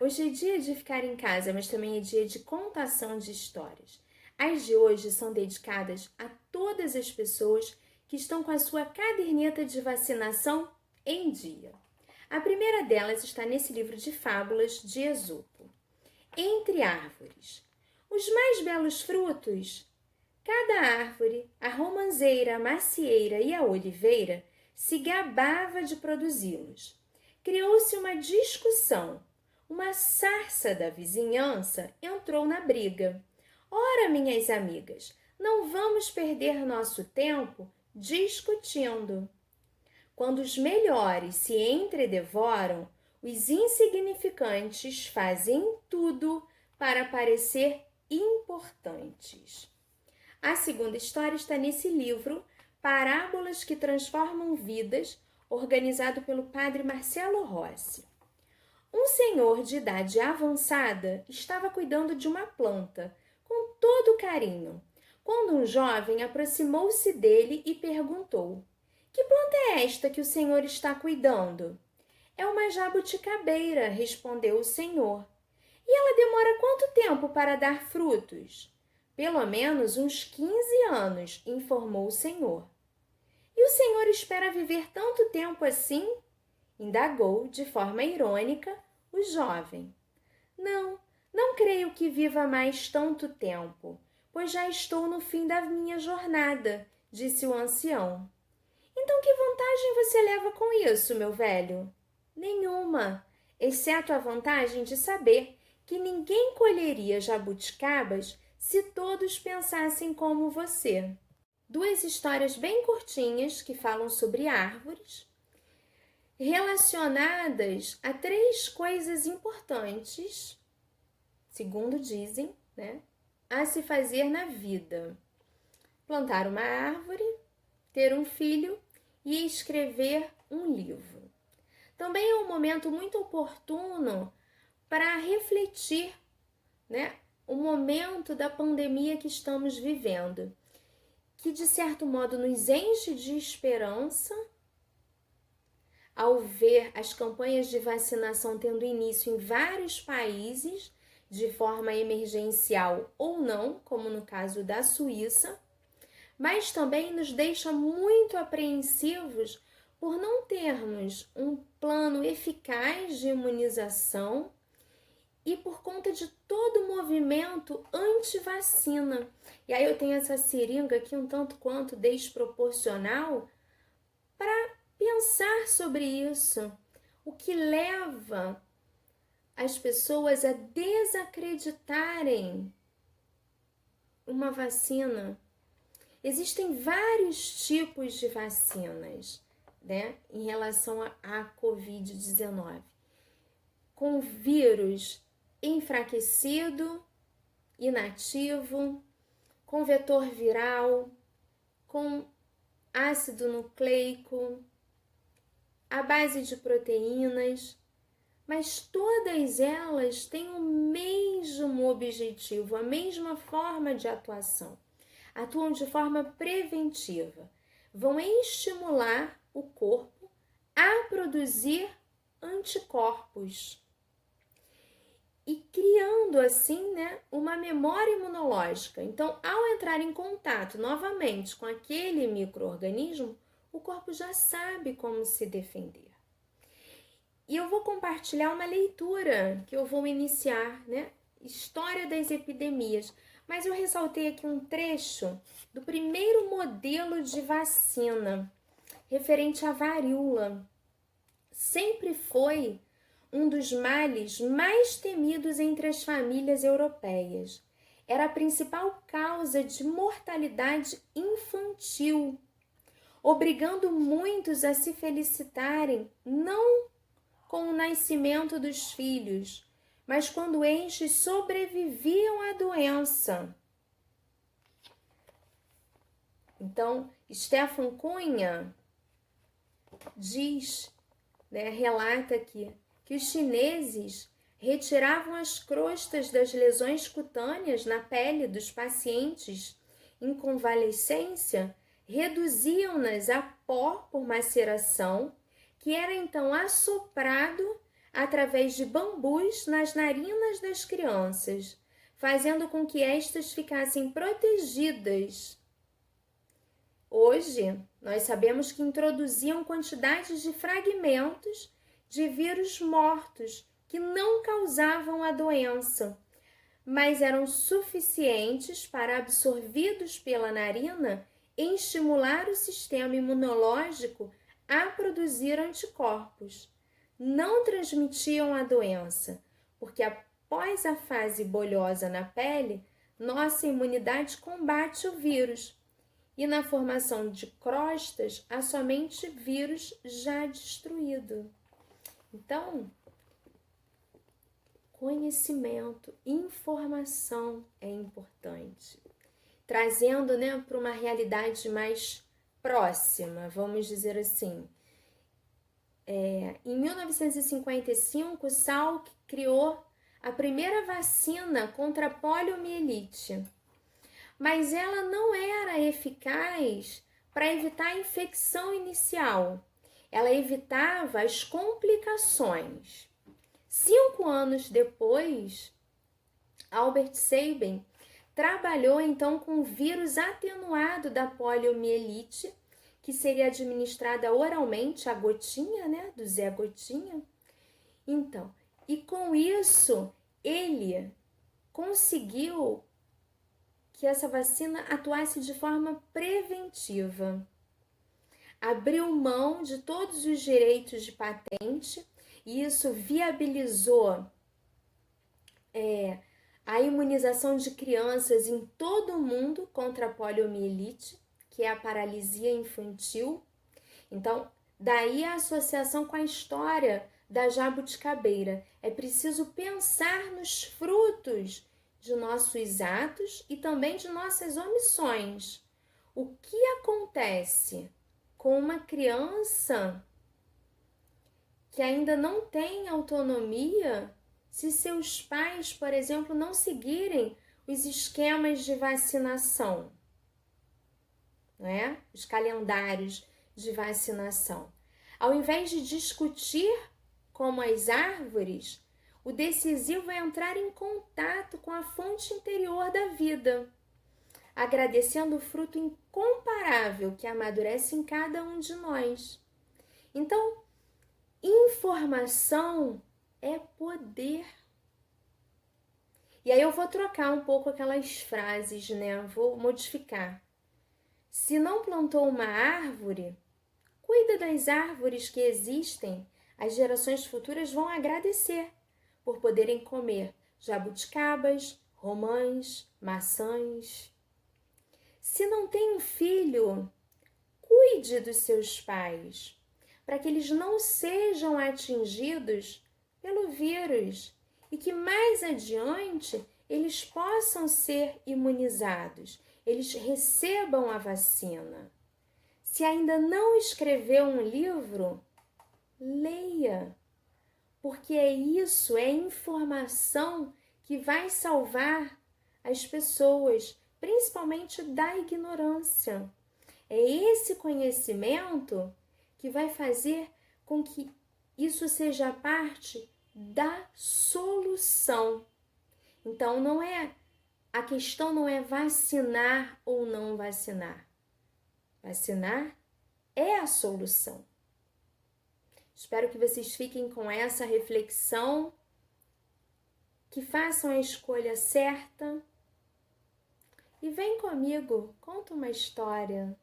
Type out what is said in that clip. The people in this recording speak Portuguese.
Hoje é dia de ficar em casa, mas também é dia de contação de histórias. As de hoje são dedicadas a todas as pessoas que estão com a sua caderneta de vacinação em dia. A primeira delas está nesse livro de fábulas de Esopo. Entre árvores. Os mais belos frutos. Cada árvore, a romanceira, a macieira e a oliveira, se gabava de produzi-los. Criou-se uma discussão. Uma sarça da vizinhança entrou na briga. Ora, minhas amigas, não vamos perder nosso tempo discutindo. Quando os melhores se entredevoram, os insignificantes fazem tudo para parecer importantes. A segunda história está nesse livro, Parábolas que Transformam Vidas, organizado pelo padre Marcelo Rossi. Um senhor de idade avançada estava cuidando de uma planta, com todo carinho, quando um jovem aproximou-se dele e perguntou: "Que planta é esta que o senhor está cuidando?" "É uma jabuticabeira", respondeu o senhor. "E ela demora quanto tempo para dar frutos?" "Pelo menos uns 15 anos", informou o senhor. "E o senhor espera viver tanto tempo assim?" indagou, de forma irônica, o jovem. Não creio que viva mais tanto tempo, pois já estou no fim da minha jornada", disse o ancião. "Então que vantagem você leva com isso, meu velho?" "Nenhuma, exceto a vantagem de saber que ninguém colheria jabuticabas se todos pensassem como você." Duas histórias bem curtinhas que falam sobre árvores, relacionadas a três coisas importantes, segundo dizem, a se fazer na vida: plantar uma árvore, ter um filho e escrever um livro. Também é um momento muito oportuno para refletir, o momento da pandemia que estamos vivendo, que de certo modo nos enche de esperança ao ver as campanhas de vacinação tendo início em vários países, de forma emergencial ou não, como no caso da Suíça, mas também nos deixa muito apreensivos por não termos um plano eficaz de imunização e por conta de todo o movimento anti-vacina. E aí eu tenho essa seringa aqui um tanto quanto desproporcional para pensar sobre isso. O que leva as pessoas a desacreditarem uma vacina? Existem vários tipos de vacinas, em relação à Covid-19. Com vírus enfraquecido, inativo, com vetor viral, com ácido nucleico, à base de proteínas, mas todas elas têm o mesmo objetivo, a mesma forma de atuação. Atuam de forma preventiva, vão estimular o corpo a produzir anticorpos e criando assim, uma memória imunológica. Então, ao entrar em contato novamente com aquele micro-organismo, o corpo já sabe como se defender. E eu vou compartilhar uma leitura que eu vou iniciar, História das epidemias. Mas eu ressaltei aqui um trecho do primeiro modelo de vacina, referente à varíola. Sempre foi um dos males mais temidos entre as famílias europeias. Era a principal causa de mortalidade infantil, obrigando muitos a se felicitarem não com o nascimento dos filhos, mas quando estes sobreviviam à doença. Então, Stefan Cunha diz, relata aqui, que os chineses retiravam as crostas das lesões cutâneas na pele dos pacientes em convalescência, reduziam-nas a pó por maceração, que era então assoprado através de bambus nas narinas das crianças, fazendo com que estas ficassem protegidas. Hoje, nós sabemos que introduziam quantidades de fragmentos de vírus mortos que não causavam a doença, mas eram suficientes para, absorvidos pela narina, estimular o sistema imunológico a produzir anticorpos. Não transmitiam a doença, porque após a fase bolhosa na pele, nossa imunidade combate o vírus. E na formação de crostas, há somente vírus já destruído. Então, conhecimento, informação é importante. Trazendo, para uma realidade mais próxima, vamos dizer assim. Em 1955, Salk criou a primeira vacina contra a poliomielite. Mas ela não era eficaz para evitar a infecção inicial. Ela evitava as complicações. 5 anos depois, Albert Sabin trabalhou então com o vírus atenuado da poliomielite, que seria administrada oralmente, a gotinha, do Zé Gotinha. Então, e com isso, ele conseguiu que essa vacina atuasse de forma preventiva. Abriu mão de todos os direitos de patente e isso viabilizou a imunização de crianças em todo o mundo contra a poliomielite, que é a paralisia infantil. Então, daí a associação com a história da jabuticabeira. É preciso pensar nos frutos de nossos atos e também de nossas omissões. O que acontece com uma criança que ainda não tem autonomia se seus pais, por exemplo, não seguirem os esquemas de vacinação, os calendários de vacinação? Ao invés de discutir como as árvores, o decisivo é entrar em contato com a fonte interior da vida, agradecendo o fruto incomparável que amadurece em cada um de nós. Então, informação é poder. E aí eu vou trocar um pouco aquelas frases, vou modificar. Se não plantou uma árvore, cuida das árvores que existem. As gerações futuras vão agradecer por poderem comer jabuticabas, romãs, maçãs. Se não tem um filho, cuide dos seus pais, para que eles não sejam atingidos pelo vírus e que mais adiante eles possam ser imunizados, eles recebam a vacina. Se ainda não escreveu um livro, leia, porque é informação que vai salvar as pessoas, principalmente da ignorância. É esse conhecimento que vai fazer com que isso seja parte da solução. Então, a questão não é vacinar ou não vacinar. Vacinar é a solução. Espero que vocês fiquem com essa reflexão, que façam a escolha certa. E vem comigo, conta uma história.